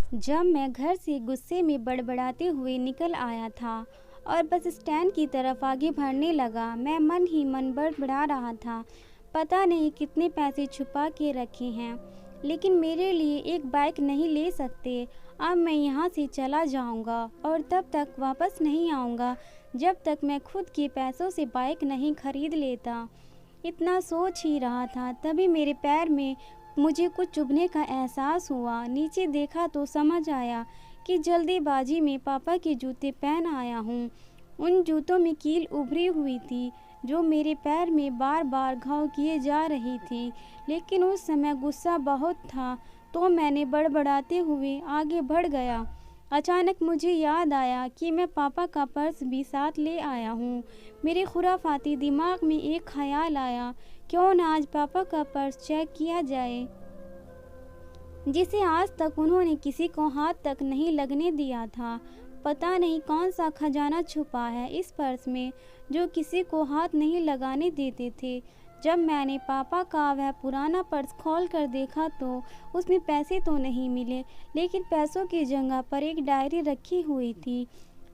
जब मैं घर से गुस्से में बड़बड़ाते हुए निकल आया था और बस स्टैंड की तरफ आगे बढ़ने लगा, मैं मन ही मन बड़बड़ा रहा था। पता नहीं कितने पैसे छुपा के रखे हैं, लेकिन मेरे लिए एक बाइक नहीं ले सकते। अब मैं यहाँ से चला जाऊँगा और तब तक वापस नहीं आऊँगा जब तक मैं खुद के पैसों से बाइक नहीं खरीद लेता। इतना सोच ही रहा था, तभी मेरे पैर में मुझे कुछ चुभने का एहसास हुआ। नीचे देखा तो समझ आया कि जल्दीबाजी में पापा के जूते पहन आया हूँ। उन जूतों में कील उभरी हुई थी जो मेरे पैर में बार बार घाव किए जा रही थी। लेकिन उस समय गुस्सा बहुत था तो मैंने बड़बड़ाते हुए आगे बढ़ गया। अचानक मुझे याद आया कि मैं पापा का पर्स भी साथ ले आया हूँ। मेरे खुराफाती दिमाग में एक ख्याल आया, क्यों ना आज पापा का पर्स चेक किया जाए, जिसे आज तक उन्होंने किसी को हाथ तक नहीं लगने दिया था। पता नहीं कौन सा खजाना छुपा है इस पर्स में जो किसी को हाथ नहीं लगाने देते थे। जब मैंने पापा का वह पुराना पर्स खोल कर देखा तो उसमें पैसे तो नहीं मिले, लेकिन पैसों की जगह पर एक डायरी रखी हुई थी।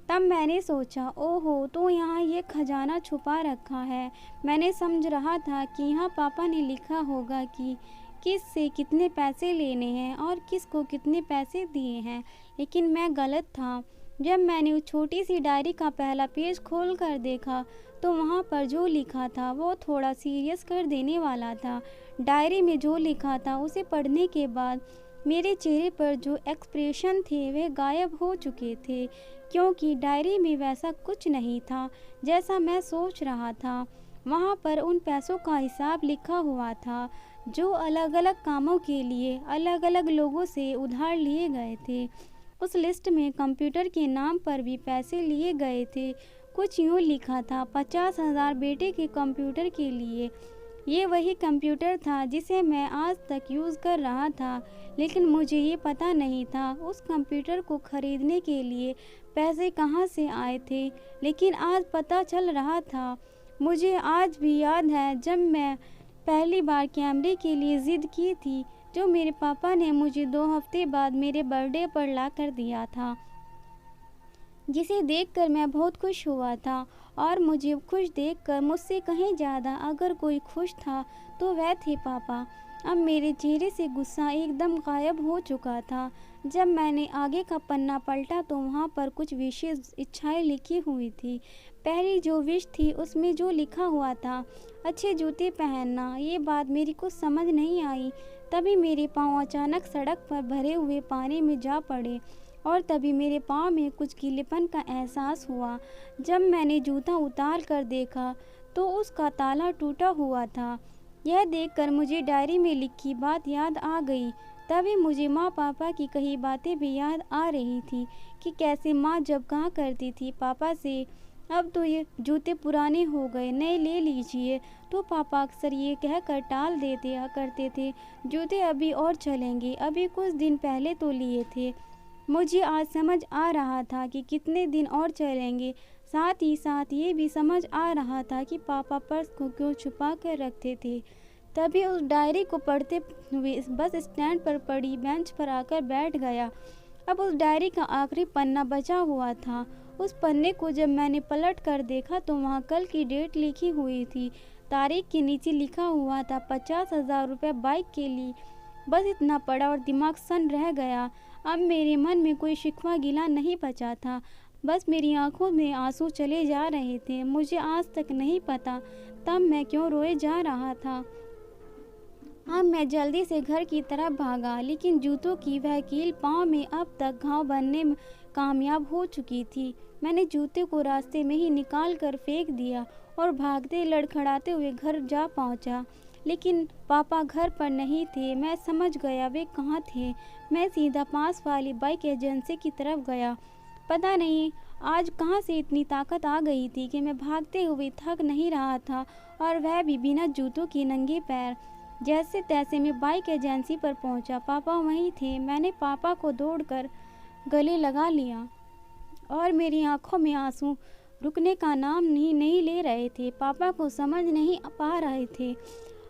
तब मैंने सोचा, ओहो, तो यहाँ ये खजाना छुपा रखा है। मैंने समझ रहा था कि यहाँ पापा ने लिखा होगा कि किस से कितने पैसे लेने हैं और किस को कितने पैसे दिए हैं, लेकिन मैं गलत था। जब मैंने उस छोटी सी डायरी का पहला पेज खोल कर देखा तो वहाँ पर जो लिखा था वो थोड़ा सीरियस कर देने वाला था। डायरी में जो लिखा था उसे पढ़ने के बाद मेरे चेहरे पर जो एक्सप्रेशन थे वे गायब हो चुके थे, क्योंकि डायरी में वैसा कुछ नहीं था जैसा मैं सोच रहा था। वहाँ पर उन पैसों का हिसाब लिखा हुआ था जो अलग अलग कामों के लिए अलग अलग लोगों से उधार लिए गए थे। उस लिस्ट में कंप्यूटर के नाम पर भी पैसे लिए गए थे। कुछ यूँ लिखा था, 50,000 बेटे के कंप्यूटर के लिए। ये वही कंप्यूटर था जिसे मैं आज तक यूज़ कर रहा था, लेकिन मुझे ये पता नहीं था उस कंप्यूटर को ख़रीदने के लिए पैसे कहाँ से आए थे। लेकिन आज पता चल रहा था। मुझे आज भी याद है जब मैं पहली बार कैमरे के लिए ज़िद की थी, जो मेरे पापा ने मुझे 2 हफ्ते बाद मेरे बर्थडे पर ला कर दिया था, जिसे देखकर मैं बहुत खुश हुआ था। और मुझे खुश देखकर मुझसे कहीं ज़्यादा अगर कोई खुश था तो वह थे पापा। अब मेरे चेहरे से गुस्सा एकदम गायब हो चुका था। जब मैंने आगे का पन्ना पलटा तो वहाँ पर कुछ विशेष इच्छाएं लिखी हुई थी। पहली जो विश थी उसमें जो लिखा हुआ था, अच्छे जूते पहनना। ये बात मेरी कुछ समझ नहीं आई। तभी मेरे पाँव अचानक सड़क पर भरे हुए पानी में जा पड़े और तभी मेरे पाँव में कुछ गीलेपन का एहसास हुआ। जब मैंने जूता उतार कर देखा तो उसका ताला टूटा हुआ था। यह देखकर मुझे डायरी में लिखी बात याद आ गई। तभी मुझे माँ पापा की कही बातें भी याद आ रही थी कि कैसे माँ जब कहा करती थी पापा से, अब तो ये जूते पुराने हो गए, नए ले लीजिए, तो पापा अक्सर ये कहकर टाल दे दिया करते थे, जूते अभी और चलेंगे, अभी कुछ दिन पहले तो लिए थे। मुझे आज समझ आ रहा था कि कितने दिन और चलेंगे। साथ ही साथ ये भी समझ आ रहा था कि पापा पर्स को क्यों छुपा कर रखते थे। तभी उस डायरी को पढ़ते हुए बस स्टैंड पर पड़ी बेंच पर आकर बैठ गया। अब उस डायरी का आखिरी पन्ना बचा हुआ था। उस पन्ने को जब मैंने पलट कर देखा तो वहाँ कल की डेट लिखी हुई थी। तारीख के नीचे लिखा हुआ था 50,000 रुपये बाइक के लिए। बस इतना पड़ा और दिमाग सन रह गया। अब मेरे मन में कोई शिकवा गिला नहीं बचा था, बस मेरी आंखों में आंसू चले जा रहे थे। मुझे आज तक नहीं पता तब मैं क्यों रोए जा रहा था। अब मैं जल्दी से घर की तरफ भागा, लेकिन जूतों की वह कील पाँव में अब तक घाव बनने में कामयाब हो चुकी थी। मैंने जूते को रास्ते में ही निकाल कर फेंक दिया और भागते लड़खड़ाते हुए घर जा पहुंचा। लेकिन पापा घर पर नहीं थे। मैं समझ गया वे कहाँ थे। मैं सीधा पास वाली बाइक एजेंसी की तरफ गया। पता नहीं आज कहाँ से इतनी ताकत आ गई थी कि मैं भागते हुए थक नहीं रहा था, और वह भी बिना जूतों के नंगे पैर। जैसे तैसे मैं बाइक एजेंसी पर पहुंचा। पापा वहीं थे। मैंने पापा को दौड़कर गले लगा लिया और मेरी आंखों में आंसू रुकने का नाम नहीं ले रहे थे। पापा को समझ नहीं पा रहे थे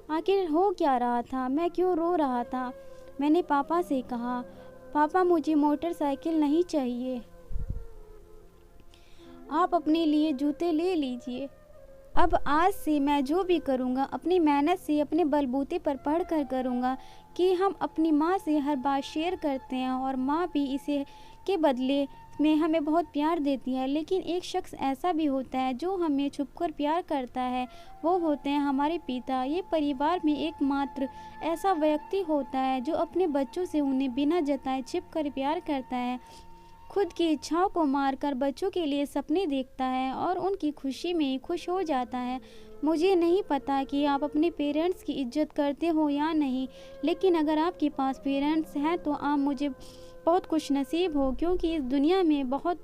आखिर हो क्या रहा था, मैं क्यों रो रहा था। मैंने पापा से कहा, पापा मुझे मोटरसाइकिल नहीं चाहिए, आप अपने लिए जूते ले लीजिए। अब आज से मैं जो भी करूँगा अपनी मेहनत से अपने बलबूते पर पढ़ कर करूँगा। कि हम अपनी माँ से हर बात शेयर करते हैं और माँ भी इसे के बदले में हमें बहुत प्यार देती है, लेकिन एक शख्स ऐसा भी होता है जो हमें छुपकर प्यार करता है, वो होते हैं हमारे पिता। ये परिवार में एकमात्र ऐसा व्यक्ति होता है जो अपने बच्चों से उन्हें बिना जताए छिपकर प्यार करता है, खुद की इच्छाओं को मारकर बच्चों के लिए सपने देखता है और उनकी खुशी में खुश हो जाता है। मुझे नहीं पता कि आप अपने पेरेंट्स की इज्जत करते हो या नहीं, लेकिन अगर आपके पास पेरेंट्स हैं तो आप मुझे बहुत खुशनसीब हो, क्योंकि इस दुनिया में बहुत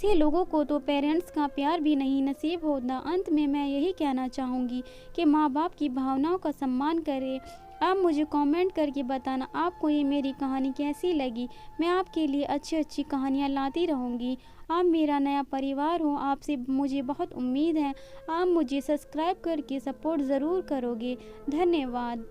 से लोगों को तो पेरेंट्स का प्यार भी नहीं नसीब होता। अंत में मैं यही कहना चाहूँगी कि माँ बाप की भावनाओं का सम्मान करें। आप मुझे कमेंट करके बताना आपको ये मेरी कहानी कैसी लगी। मैं आपके लिए अच्छी अच्छी कहानियाँ लाती रहूँगी। आप मेरा नया परिवार हो, आपसे मुझे बहुत उम्मीद है। आप मुझे सब्सक्राइब करके सपोर्ट ज़रूर करोगे। धन्यवाद।